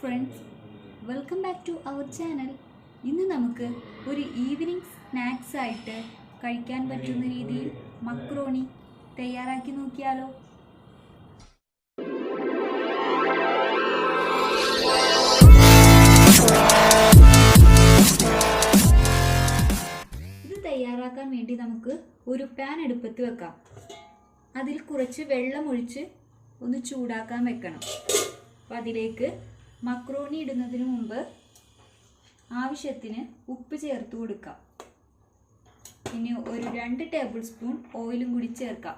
friends, welcome back to our channel. ഇന്ന് നമുക്ക് ഒരു ഈവനിംഗ് സ്നാക്സ് ആയിട്ട് കഴിക്കാൻ പറ്റുന്ന രീതിയിൽ മക്രോണി തയ്യാറാക്കി നോക്കിയാലോ? ഇത് തയ്യാറാക്കാൻ വേണ്ടി നമുക്ക് ഒരു പാൻ അടുപ്പത്ത് വെക്കാം. അതിൽ കുറച്ച് വെള്ളം ഒഴിച്ച് ഒന്ന് ചൂടാക്കാൻ വെക്കണം. അപ്പോൾ അതിലേക്ക് മക്രോണി ഇടുന്നതിന് മുമ്പ് ആവശ്യത്തിന് ഉപ്പ് ചേർത്ത് കൊടുക്കാം. ഇനി ഒരു 2 ടേബിൾ സ്പൂൺ ഓയിലും കൂടി ചേർക്കാം.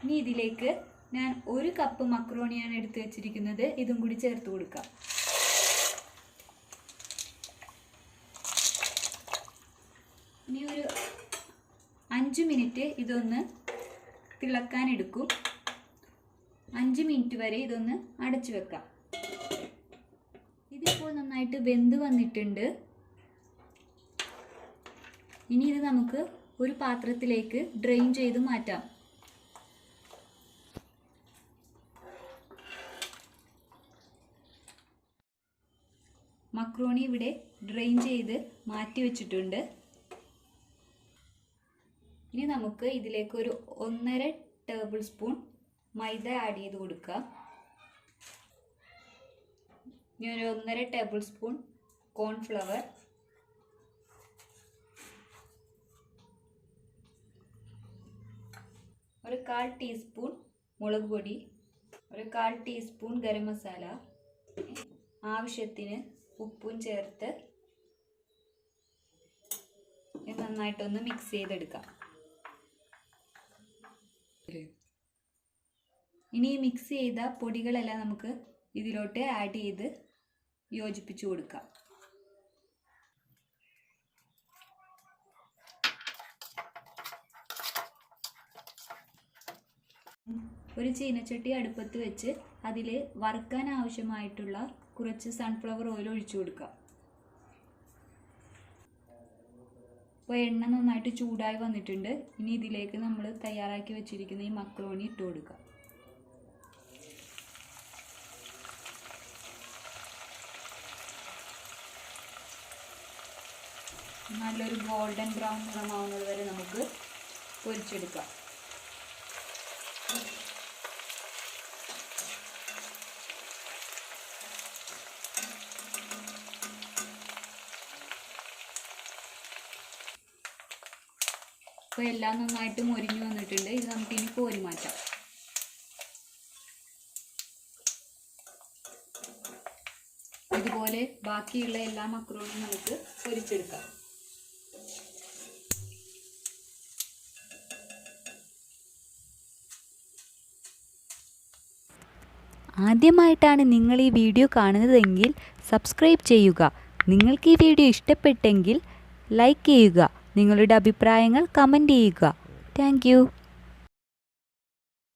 ഇനി ഇതിലേക്ക് ഞാൻ 1 കപ്പ് മക്രോണിയാണ് എടുത്ത് വെച്ചിരിക്കുന്നത്. ഇതും കൂടി ചേർത്ത് കൊടുക്കാം. ഇനി ഒരു 5 മിനിറ്റ് ഇതൊന്ന് തിളക്കാൻ എടുക്കും. 5 മിനിറ്റ് വരെ ഇതൊന്ന് അടച്ചു വെക്കാം. ഇതിപ്പോൾ നന്നായിട്ട് വെന്ത് വന്നിട്ടുണ്ട്. ഇനി ഇത് നമുക്ക് ഒരു പാത്രത്തിലേക്ക് ഡ്രെയിൻ ചെയ്ത് മാറ്റാം. മക്രോണി ഇവിടെ ഡ്രെയിൻ ചെയ്ത് മാറ്റി വെച്ചിട്ടുണ്ട്. ഇനി നമുക്ക് ഇതിലേക്ക് ഒരു 1.5 ടേബിൾ സ്പൂൺ മൈദ ആഡ് ചെയ്ത് കൊടുക്കാം. ഇനി ഒരു 1.5 ടേബിൾ സ്പൂൺ കോൺഫ്ലവർ, ഒരു 1/4 ടീസ്പൂൺ മുളക് പൊടി, ഒരു 1/4 ടീസ്പൂൺ ഗരം മസാല, ആവശ്യത്തിന് ഉപ്പും ചേർത്ത് നന്നായിട്ടൊന്ന് മിക്സ് ചെയ്തെടുക്കാം. ഇനി മിക്സ് ചെയ്ത പൊടികളെല്ലാം നമുക്ക് ഇതിലോട്ട് ആഡ് ചെയ്ത് യോജിപ്പിച്ചു കൊടുക്കാം. ഒരു ചീനച്ചട്ടി അടുപ്പത്ത് വെച്ച് അതിൽ വറുക്കാൻ ആവശ്യമായിട്ടുള്ള കുറച്ച് സൺഫ്ലവർ ഓയിൽ ഒഴിച്ചു കൊടുക്കാം. അപ്പോൾ എണ്ണ നന്നായിട്ട് ചൂടായി വന്നിട്ടുണ്ട്. ഇനി ഇതിലേക്ക് നമ്മൾ തയ്യാറാക്കി വെച്ചിരിക്കുന്ന ഈ മക്രോണി ഇട്ട് കൊടുക്കാം. നല്ലൊരു ഗോൾഡൻ ബ്രൗൺ നിറമാവുന്നത് വരെ നമുക്ക് പൊരിച്ചെടുക്കാം. അപ്പോൾ എല്ലാം നന്നായിട്ട് മൊരിഞ്ഞു വന്നിട്ടുണ്ട്. ഇത് നമുക്കിനി കോരി മാറ്റാം. ഇതുപോലെ ബാക്കിയുള്ള എല്ലാ മക്രോണിയും നമുക്ക് പൊരിച്ചെടുക്കാം. ആദ്യമായിട്ടാണ് നിങ്ങൾ ഈ വീഡിയോ കാണുന്നതെങ്കിൽ സബ്സ്ക്രൈബ് ചെയ്യുക. നിങ്ങൾക്ക് ഈ വീഡിയോ ഇഷ്ടപ്പെട്ടെങ്കിൽ ലൈക്ക് ചെയ്യുക. നിങ്ങളുടെ അഭിപ്രായങ്ങൾ കമൻറ്റ് ചെയ്യുക. താങ്ക്